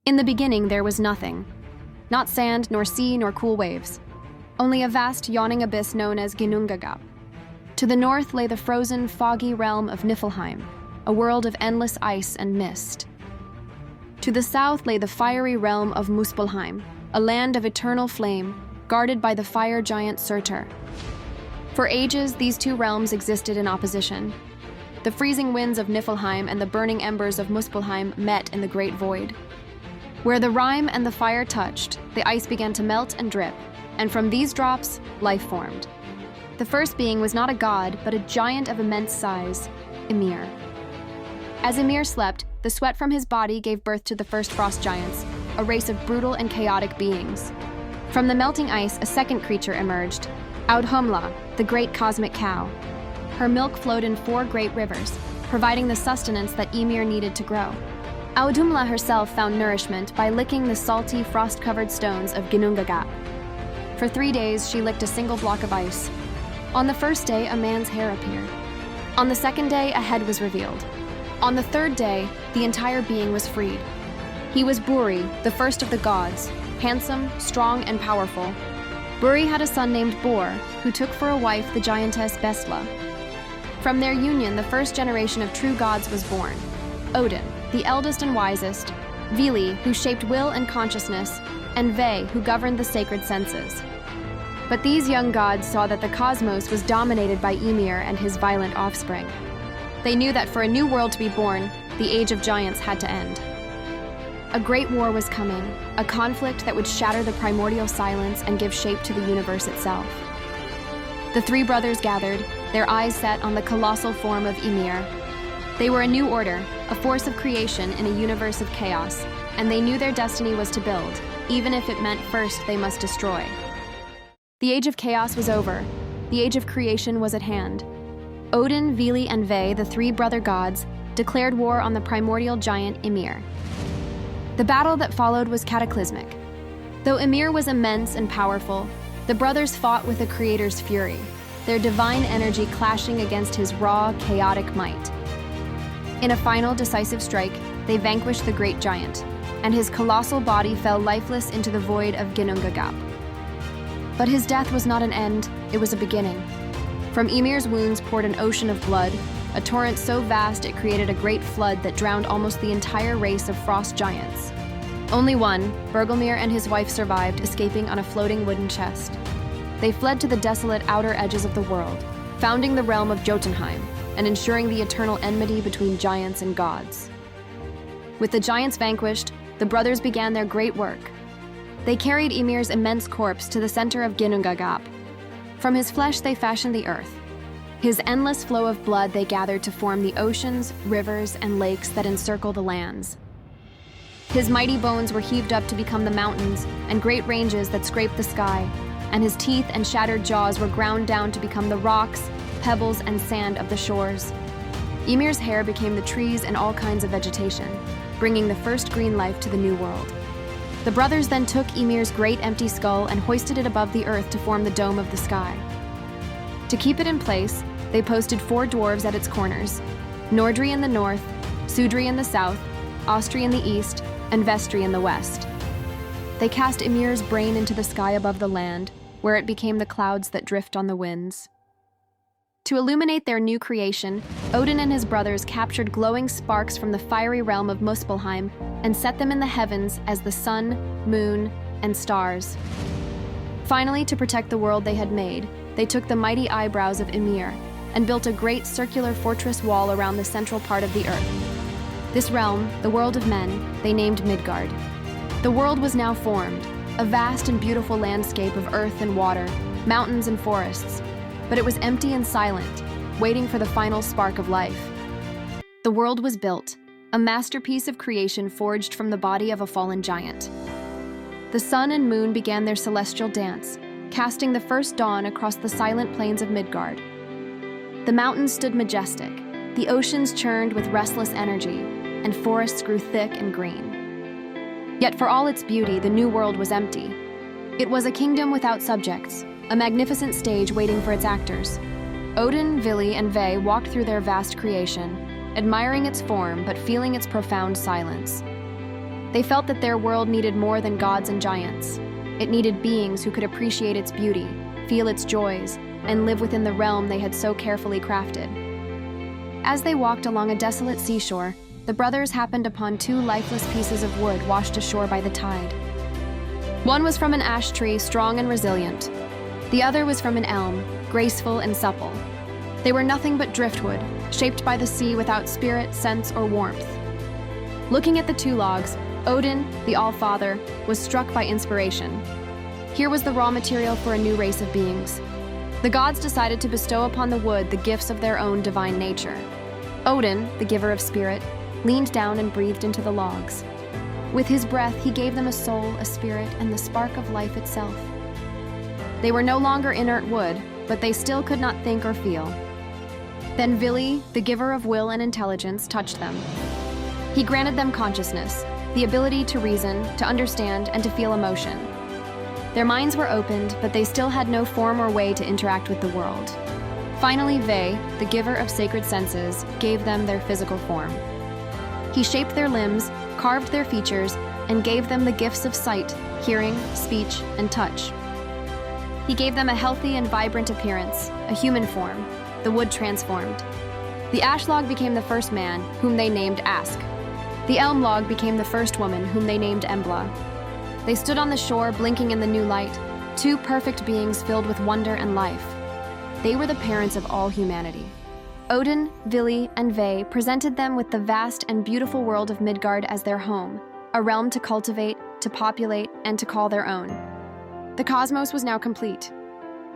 In the beginning, there was nothing. Not sand, nor sea, nor cool waves. Only a vast, yawning abyss known as Ginnungagap. To the north lay the frozen, foggy realm of Niflheim, a world of endless ice and mist. To the south lay the fiery realm of Muspelheim, a land of eternal flame, guarded by the fire giant Surtur. For ages, these two realms existed in opposition. The freezing winds of Niflheim and the burning embers of Muspelheim met in the great void. Where the rime and the fire touched, the ice began to melt and drip, and from these drops, life formed. The first being was not a god, but a giant of immense size, Ymir. As Ymir slept, the sweat from his body gave birth to the first frost giants, a race of brutal and chaotic beings. From the melting ice, a second creature emerged, Audhumla, the great cosmic cow. Her milk flowed in 4 great rivers, providing the sustenance that Ymir needed to grow. Audhumla herself found nourishment by licking the salty, frost-covered stones of Ginnungagap. For 3 days, she licked a single block of ice. On the first day, a man's hair appeared. On the second day, a head was revealed. On the third day, the entire being was freed. He was Buri, the first of the gods, handsome, strong, and powerful. Buri had a son named Bor, who took for a wife the giantess Bestla. From their union, the first generation of true gods was born. Odin, the eldest and wisest, Vili, who shaped will and consciousness, and Ve, who governed the sacred senses. But these young gods saw that the cosmos was dominated by Ymir and his violent offspring. They knew that for a new world to be born, the age of giants had to end. A great war was coming, a conflict that would shatter the primordial silence and give shape to the universe itself. The 3 brothers gathered, their eyes set on the colossal form of Ymir. They were a new order, a force of creation in a universe of chaos, and they knew their destiny was to build, even if it meant first they must destroy. The age of chaos was over. The age of creation was at hand. Odin, Vili, and Ve, the 3 brother gods, declared war on the primordial giant Ymir. The battle that followed was cataclysmic. Though Ymir was immense and powerful, the brothers fought with the Creator's fury, their divine energy clashing against his raw, chaotic might. In a final, decisive strike, they vanquished the great giant, and his colossal body fell lifeless into the void of Ginnungagap. But his death was not an end, it was a beginning. From Ymir's wounds poured an ocean of blood, a torrent so vast it created a great flood that drowned almost the entire race of frost giants. Only one, Bergelmir, and his wife survived, escaping on a floating wooden chest. They fled to the desolate outer edges of the world, founding the realm of Jotunheim, and ensuring the eternal enmity between giants and gods. With the giants vanquished, the brothers began their great work. They carried Ymir's immense corpse to the center of Ginnungagap. From his flesh they fashioned the earth. His endless flow of blood they gathered to form the oceans, rivers, and lakes that encircle the lands. His mighty bones were heaved up to become the mountains and great ranges that scraped the sky, and his teeth and shattered jaws were ground down to become the rocks, pebbles, and sand of the shores. Ymir's hair became the trees and all kinds of vegetation, bringing the first green life to the new world. The brothers then took Ymir's great empty skull and hoisted it above the earth to form the dome of the sky. To keep it in place, they posted 4 dwarves at its corners, Nordri in the north, Sudri in the south, Ostri in the east, and Vestri in the west. They cast Ymir's brain into the sky above the land, where it became the clouds that drift on the winds. To illuminate their new creation, Odin and his brothers captured glowing sparks from the fiery realm of Muspelheim and set them in the heavens as the sun, moon, and stars. Finally, to protect the world they had made, they took the mighty eyebrows of Ymir and built a great circular fortress wall around the central part of the earth. This realm, the world of men, they named Midgard. The world was now formed, a vast and beautiful landscape of earth and water, mountains and forests, but it was empty and silent, waiting for the final spark of life. The world was built, a masterpiece of creation forged from the body of a fallen giant. The sun and moon began their celestial dance, casting the first dawn across the silent plains of Midgard. The mountains stood majestic, the oceans churned with restless energy, and forests grew thick and green. Yet for all its beauty, the new world was empty. It was a kingdom without subjects, a magnificent stage waiting for its actors. Odin, Vili, and Ve walked through their vast creation, admiring its form but feeling its profound silence. They felt that their world needed more than gods and giants. It needed beings who could appreciate its beauty, feel its joys, and live within the realm they had so carefully crafted. As they walked along a desolate seashore, the brothers happened upon two lifeless pieces of wood washed ashore by the tide. One was from an ash tree, strong and resilient. The other was from an elm, graceful and supple. They were nothing but driftwood, shaped by the sea without spirit, sense, or warmth. Looking at the two logs, Odin, the All-Father, was struck by inspiration. Here was the raw material for a new race of beings. The gods decided to bestow upon the wood the gifts of their own divine nature. Odin, the giver of spirit, leaned down and breathed into the logs. With his breath, he gave them a soul, a spirit, and the spark of life itself. They were no longer inert wood, but they still could not think or feel. Then Vili, the giver of will and intelligence, touched them. He granted them consciousness, the ability to reason, to understand, and to feel emotion. Their minds were opened, but they still had no form or way to interact with the world. Finally, Ve, the giver of sacred senses, gave them their physical form. He shaped their limbs, carved their features, and gave them the gifts of sight, hearing, speech, and touch. He gave them a healthy and vibrant appearance, a human form. The wood transformed. The ash log became the first man, whom they named Ask. The elm log became the first woman, whom they named Embla. They stood on the shore, blinking in the new light, two perfect beings filled with wonder and life. They were the parents of all humanity. Odin, Vili, and Ve presented them with the vast and beautiful world of Midgard as their home, a realm to cultivate, to populate, and to call their own. The cosmos was now complete.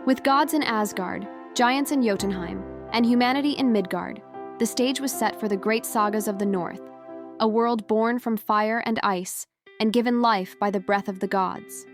With gods in Asgard, giants in Jotunheim, and humanity in Midgard, the stage was set for the great sagas of the North, a world born from fire and ice, and given life by the breath of the gods.